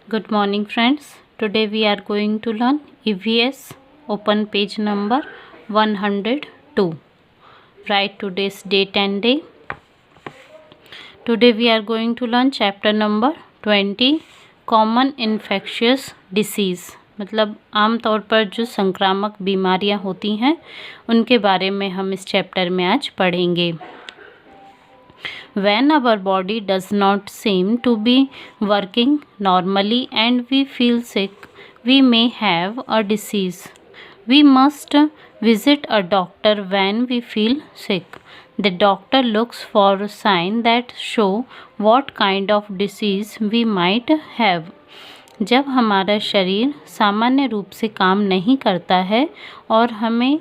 Good morning, friends. Today we are going to learn EVS. Open page number 102. Write today's date and day. Today we are going to learn chapter number 20. Common infectious disease. मतलब आम तौर पर जो संक्रामक बीमारियां होती हैं उनके बारे में हम इस चैप्टर में आज पढ़ेंगे. When our body does not seem to be working normally and we feel sick, we may have a disease. We must visit a doctor when we feel sick. The doctor looks for signs that show what kind of disease we might have. जब हमारा शरीर सामान्य रूप से काम नहीं करता है और हमें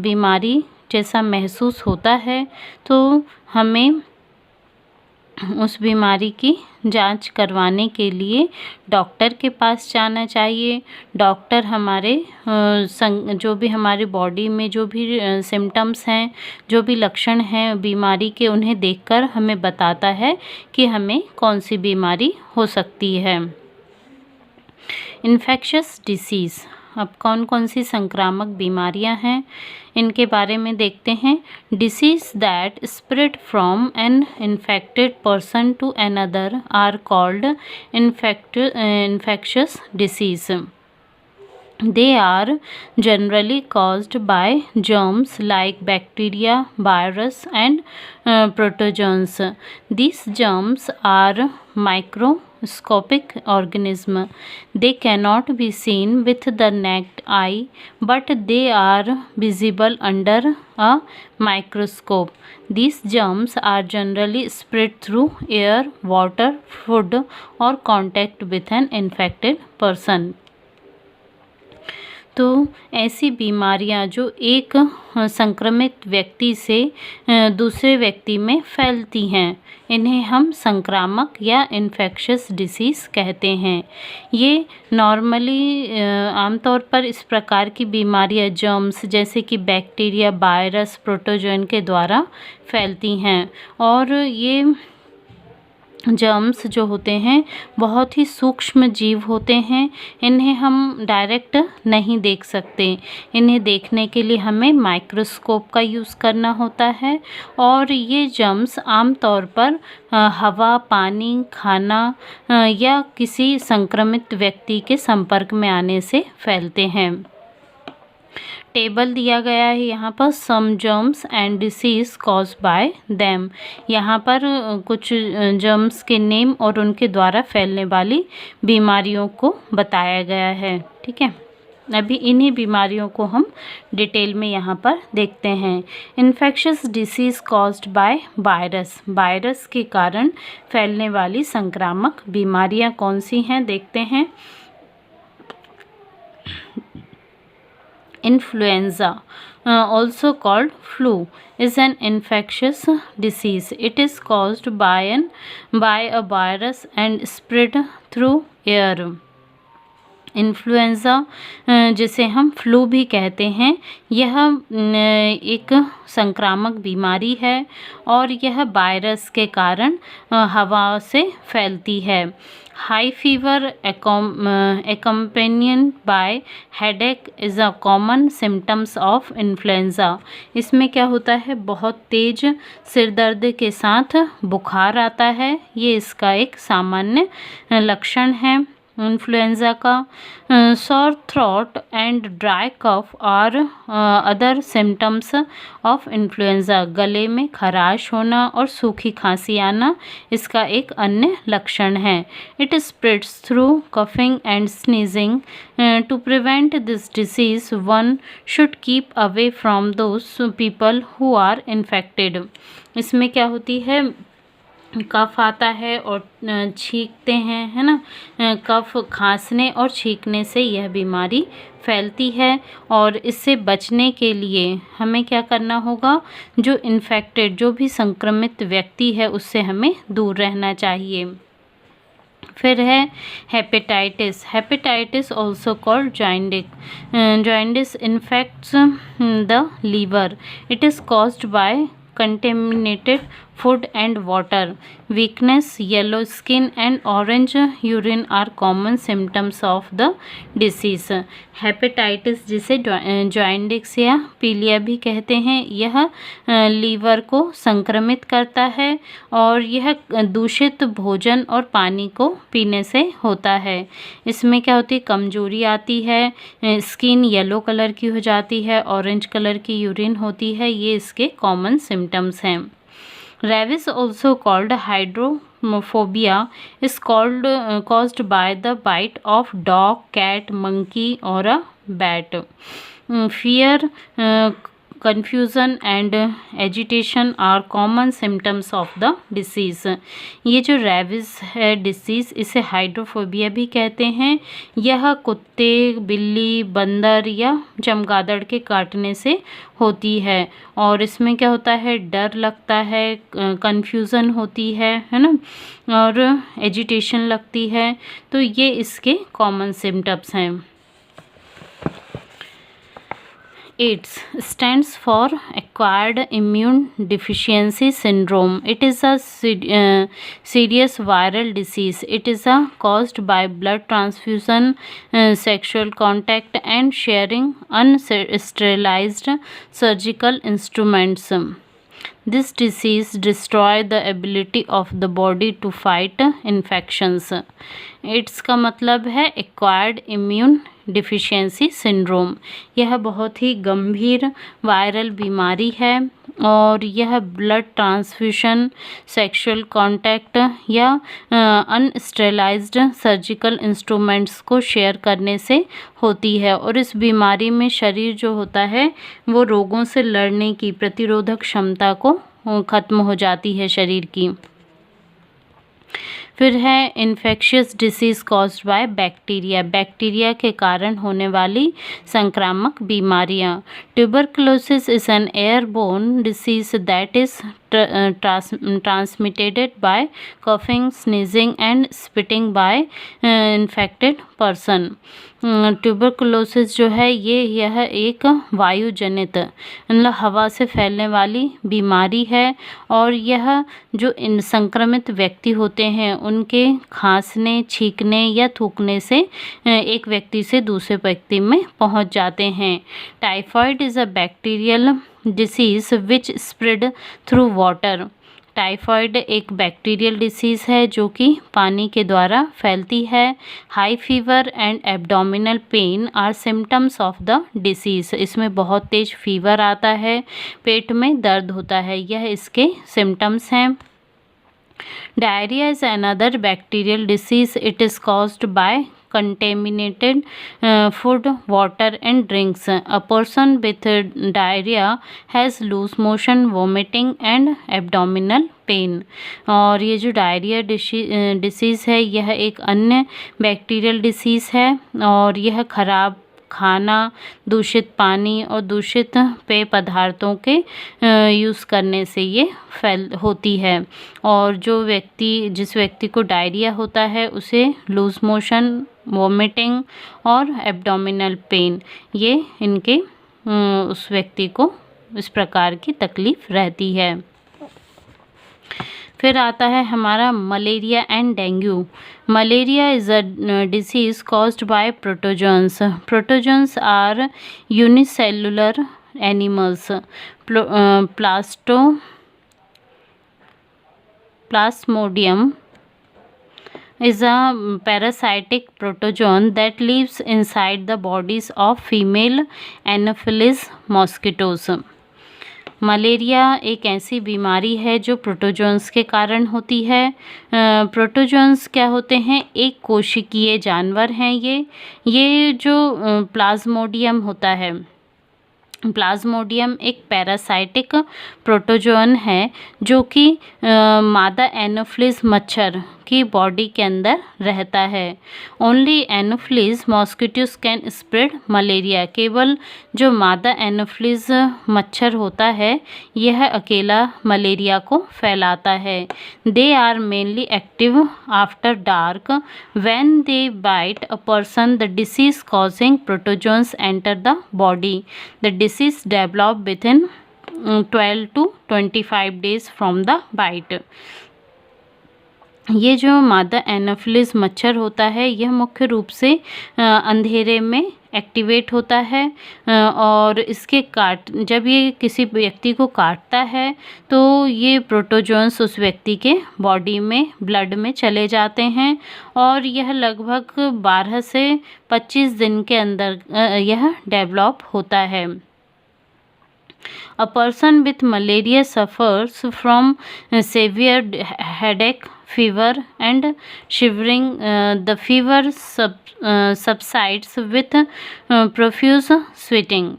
बीमारी जैसा महसूस होता है तो हमें उस बीमारी की जांच करवाने के लिए डॉक्टर के पास जाना चाहिए. डॉक्टर हमारे जो भी हमारी बॉडी में जो भी सिम्टम्स हैं, जो भी लक्षण हैं बीमारी के, उन्हें देखकर हमें बताता है कि हमें कौन सी बीमारी हो सकती है. Infectious disease. अब कौन कौन सी संक्रामक बीमारियां हैं इनके बारे में देखते हैं. Disease that spread from an infected person to another are called infectious disease. They are generally caused by germs like bacteria, virus, and protozoans. These germs are microscopic organisms. They cannot be seen with the naked eye, but they are visible under a microscope. These germs are generally spread through air, water, food, or contact with an infected person. तो ऐसी बीमारियां जो एक संक्रमित व्यक्ति से दूसरे व्यक्ति में फैलती हैं, इन्हें हम संक्रामक या इन्फेक्शियस डिसीज़ कहते हैं. ये नॉर्मली आमतौर पर इस प्रकार की बीमारियां जर्म्स जैसे कि बैक्टीरिया, वायरस, प्रोटोजोन के द्वारा फैलती हैं. और ये जर्म्स जो होते हैं बहुत ही सूक्ष्म जीव होते हैं. इन्हें हम डायरेक्ट नहीं देख सकते. इन्हें देखने के लिए हमें माइक्रोस्कोप का यूज़ करना होता है. और ये जर्म्स आमतौर पर हवा, पानी, खाना या किसी संक्रमित व्यक्ति के संपर्क में आने से फैलते हैं. टेबल दिया गया है यहाँ पर. Some germs and disease caused by them. यहाँ पर कुछ जर्म्स के नेम और उनके द्वारा फैलने वाली बीमारियों को बताया गया है. ठीक है, अभी इन्हीं बीमारियों को हम डिटेल में यहाँ पर देखते हैं. Infectious disease caused by virus. Virus के कारण फैलने वाली संक्रामक बीमारियाँ कौन सी हैं देखते हैं. Influenza, also called flu, is an infectious disease. It is caused by a virus and spread through air. Influenza जिसे हम फ्लू भी कहते हैं, यह एक संक्रामक बीमारी है और यह वायरस के कारण हवा से फैलती है. High fever accompanied by headache is a common symptoms of influenza. इसमें क्या होता है, बहुत तेज सिर दर्द के साथ बुखार आता है. ये इसका एक सामान्य लक्षण है इन्फ्लुएंज़ा का. Sore throat and dry cough are other symptoms of influenza. गले में खराश होना और सूखी खांसी आना इसका एक अन्य लक्षण है. It spreads through coughing and sneezing. To prevent this disease one should keep away from those people who are infected. इसमें क्या होती है, कफ आता है और छींकते हैं, है ना. कफ, खांसने और छींकने से यह बीमारी फैलती है और इससे बचने के लिए हमें क्या करना होगा, जो इन्फेक्टेड, जो भी संक्रमित व्यक्ति है उससे हमें दूर रहना चाहिए. फिर है hepatitis. Hepatitis also called jaundice. Jaundice infects the liver. It is caused by contaminated food and water. weakness, yellow skin and orange urine are common symptoms of the disease. Hepatitis जिसे जॉइंडिस या पीलिया भी कहते हैं, यह liver को संक्रमित करता है और यह दूषित भोजन और पानी को पीने से होता है। इसमें क्या होती है, कमजोरी आती है, स्किन येलो कलर की हो जाती है, ऑरेंज कलर की यूरिन होती है। ये इसके कॉमन सिम्टम्स हैं। Rabies, also called hydrophobia, is caused by the bite of dog, cat, monkey or a bat. Fear, confusion and agitation are common symptoms of the disease. ये जो rabies है disease, इसे hydrophobia भी कहते हैं। यह कुत्ते, बिल्ली, बंदर या चमगादड़ के काटने से होती है और इसमें क्या होता है, डर लगता है, कन्फ्यूज़न होती है ना, और एजिटेशन लगती है। तो ये इसके कॉमन सिम्टम्स हैं। AIDS stands for Acquired Immune Deficiency Syndrome. It is a serious viral disease. It is caused by blood transfusion, sexual contact, and sharing unsterilized surgical instruments. This disease destroys the ability of the body to fight infections. AIDS का मतलब है acquired immune deficiency syndrome. यह बहुत ही गंभीर viral बीमारी है और यह ब्लड ट्रांसफ्यूशन, सेक्सुअल कांटेक्ट या अनस्टेलाइज्ड सर्जिकल इंस्ट्रूमेंट्स को शेयर करने से होती है। और इस बीमारी में शरीर जो होता है वो रोगों से लड़ने की प्रतिरोधक क्षमता को ख़त्म हो जाती है शरीर की। फिर है infectious disease caused by bacteria, bacteria के कारण होने वाली संक्रामक बीमारियां। Tuberculosis is an airborne disease that is transmitted by coughing, sneezing and spitting by infected person. Tuberculosis जो है यह एक वायु जनित मतलब हवा से फैलने वाली बीमारी है और यह जो इन संक्रमित व्यक्ति होते हैं उनके खांसने, छींकने या थूकने से एक व्यक्ति से दूसरे व्यक्ति में पहुंच जाते हैं। Typhoid is a bacterial disease which spread through water. Typhoid एक बैक्टीरियल डिसीज़ है जो कि पानी के द्वारा फैलती है। High fever and abdominal pain are symptoms of the disease. इसमें बहुत तेज फीवर आता है, पेट में दर्द होता है, यह इसके सिम्टम्स हैं। Diarrhea is another bacterial disease. It is caused by contaminated food, water and drinks. A person with diarrhea has loose motion, vomiting and abdominal pain. और ये जो डायरिया डिसीज़ है यह एक अन्य बैक्टीरियल डिसीज़ है और यह खराब खाना, दूषित पानी और दूषित पेय पदार्थों के यूज़ करने से ये होती है। और जिस व्यक्ति को डायरिया होता है उसे लूज मोशन, वोमिटिंग और एब्डोमिनल पेन, ये इनके उस व्यक्ति को इस प्रकार की तकलीफ़ रहती है। फिर आता है हमारा malaria and dengue. Malaria is a disease caused by protozoans. Protozoans are unicellular animals. Plasmodium is a parasitic protozoan that lives inside the bodies of female Anopheles mosquitoes. Malaria एक ऐसी बीमारी है जो प्रोटोजोन्स के कारण होती है। प्रोटोजोन्स क्या होते हैं, एक कोशिकीय जानवर हैं। ये जो प्लाज्मोडियम होता है, प्लाज्मोडियम एक पैरासाइटिक प्रोटोजोन है जो कि मादा एनोफ्लिस मच्छर की बॉडी के अंदर रहता है। Only anopheles mosquitoes can spread malaria. केवल जो मादा एनोफ्लिस मच्छर होता है यह अकेला मलेरिया को फैलाता है। They are mainly active after dark. When they bite a person the disease causing protozoans enter the body. The disease develop within 12 to 25 days from the bite. ये जो मादा एनोफिलिस मच्छर होता है यह मुख्य रूप से अंधेरे में एक्टिवेट होता है और इसके जब ये किसी व्यक्ति को काटता है तो ये प्रोटोजोन्स उस व्यक्ति के बॉडी में ब्लड में चले जाते हैं और यह लगभग 12 से 25 दिन के अंदर यह डेवलप होता है। A person with malaria suffers from severe headache, fever and shivering. The fever subsides with profuse sweating.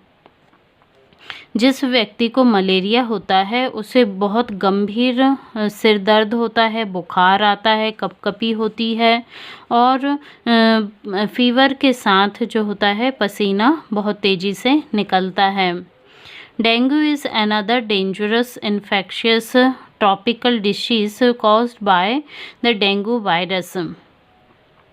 जिस व्यक्ति को मलेरिया होता है उसे बहुत गंभीर सिर दर्द होता है, बुखार आता है, कपकपी होती है और फीवर के साथ जो होता है पसीना बहुत तेज़ी से निकलता है। Dengue is another dangerous infectious tropical disease caused by the dengue virus.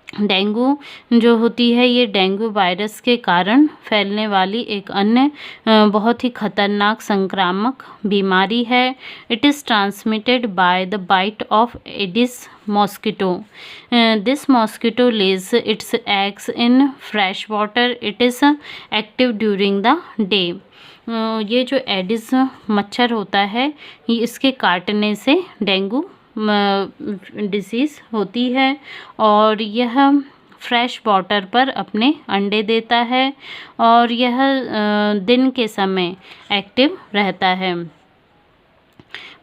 Dengue जो होती है ये डेंगू वायरस के कारण फैलने वाली एक अन्य बहुत ही खतरनाक संक्रामक बीमारी है। It is transmitted by the bite of Aedes mosquito. This mosquito lays its eggs in fresh water. It is active during the day. ये जो एडिस मच्छर होता है ये इसके काटने से डेंगू डिसीज़ होती है और यह फ्रेश वाटर पर अपने अंडे देता है और यह दिन के समय एक्टिव रहता है।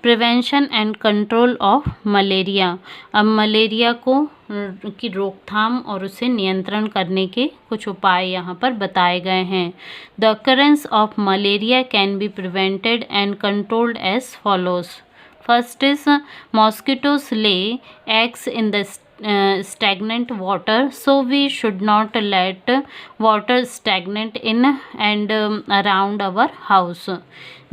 Prevention and control of malaria. अब मलेरिया की रोकथाम और उसे नियंत्रण करने के कुछ उपाय यहाँ पर बताए गए हैं। The occurrence of malaria can be prevented and controlled as follows. First is mosquitoes lay eggs in the stagnant water, so we should not let water stagnate in and around our house.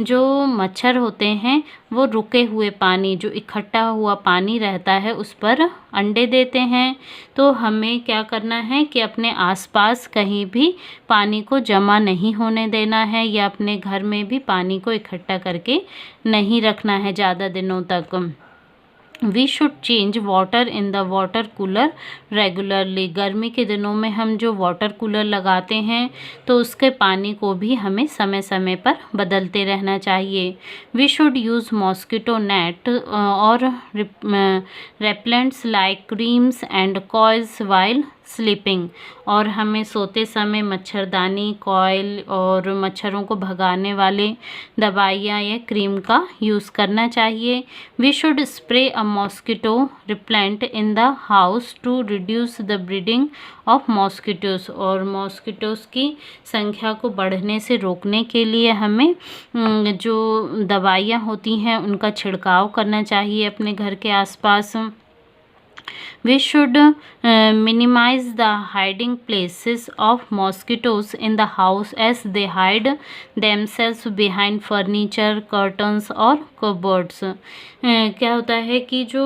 जो मच्छर होते हैं वो रुके हुए पानी, जो इकट्ठा हुआ पानी रहता है उस पर अंडे देते हैं। तो हमें क्या करना है कि अपने आसपास कहीं भी पानी को जमा नहीं होने देना है या अपने घर में भी पानी को इकट्ठा करके नहीं रखना है ज़्यादा दिनों तक। We should change water in the water cooler regularly. गर्मी के दिनों में हम जो वाटर कूलर लगाते हैं तो उसके पानी को भी हमें समय समय पर बदलते रहना चाहिए। We should use mosquito net और repellents like creams and coils while sleeping. और हमें सोते समय मच्छरदानी, कॉइल और मच्छरों को भगाने वाले दवाइयाँ या क्रीम का यूज़ करना चाहिए। We should spray a mosquito repellent in the house to reduce the breeding of mosquitoes. और मॉस्किटोस की संख्या को बढ़ने से रोकने के लिए हमें जो दवाइयाँ होती हैं उनका छिड़काव करना चाहिए अपने घर के आसपास। We should minimize the hiding places of mosquitoes in the house as they hide themselves behind furniture, curtains और cupboards। क्या होता है कि जो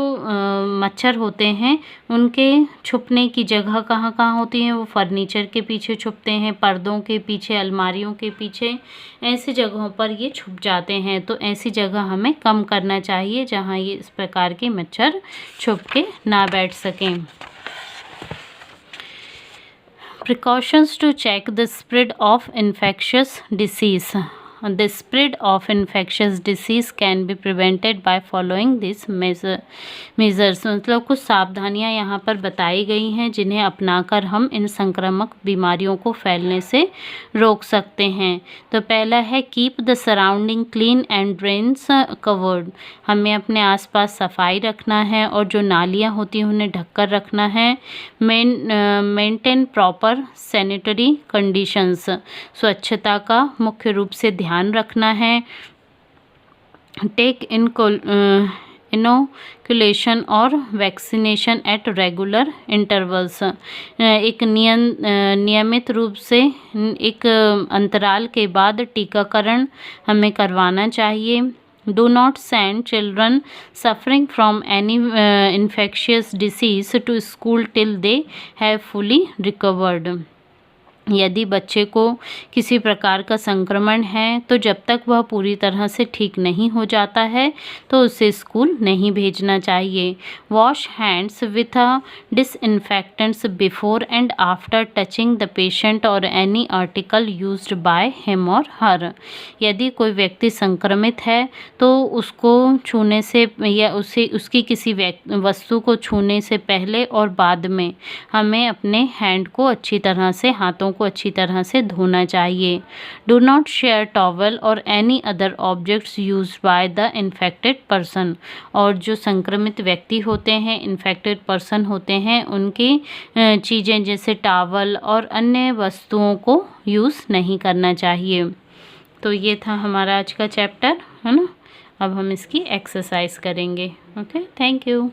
मच्छर होते हैं उनके छुपने की जगह कहाँ कहाँ होती हैं, वो फर्नीचर के पीछे छुपते हैं, पर्दों के पीछे, अलमारियों के पीछे, ऐसी जगहों पर ये छुप जाते हैं। तो ऐसी जगह हमें कम करना चाहिए जहाँ ये इस प्रकार के मच्छर छुप के ना बैठ सकें। Precautions to check the spread of infectious disease. The spread of infectious disease can be prevented by following these measures। मतलब कुछ सावधानियां यहाँ पर बताई गई हैं जिन्हें अपनाकर हम इन संक्रामक बीमारियों को फैलने से रोक सकते हैं। तो पहला है keep the surrounding clean and drains covered. हमें अपने आसपास सफाई रखना है और जो नालियाँ होती हैं उन्हें ढककर रखना है। Maintain proper sanitary conditions. स्वच्छता का मुख्य रूप से ध्यान रखना है। टेक इनोकुलेशन और वैक्सीनेशन एट रेगुलर इंटरवल्स। एक नियमित रूप से एक अंतराल के बाद टीकाकरण हमें करवाना चाहिए। Do not send children suffering from any infectious disease to school till they have fully recovered। यदि बच्चे को किसी प्रकार का संक्रमण है तो जब तक वह पूरी तरह से ठीक नहीं हो जाता है तो उसे स्कूल नहीं भेजना चाहिए। Wash hands with a disinfectants before and after touching the patient और any article used by him or her. यदि कोई व्यक्ति संक्रमित है तो उसको छूने से या उसकी किसी वस्तु को छूने से पहले और बाद में हमें अपने हैंड को अच्छी तरह से, हाथों को अच्छी तरह से धोना चाहिए। डू नॉट शेयर टॉवल और any other objects used by the infected person. और जो संक्रमित व्यक्ति होते हैं, इन्फेक्टेड पर्सन होते हैं, उनकी चीज़ें जैसे टॉवल और अन्य वस्तुओं को यूज़ नहीं करना चाहिए। तो ये था हमारा आज का चैप्टर, है ना। अब हम इसकी एक्सरसाइज करेंगे। Okay, thank you.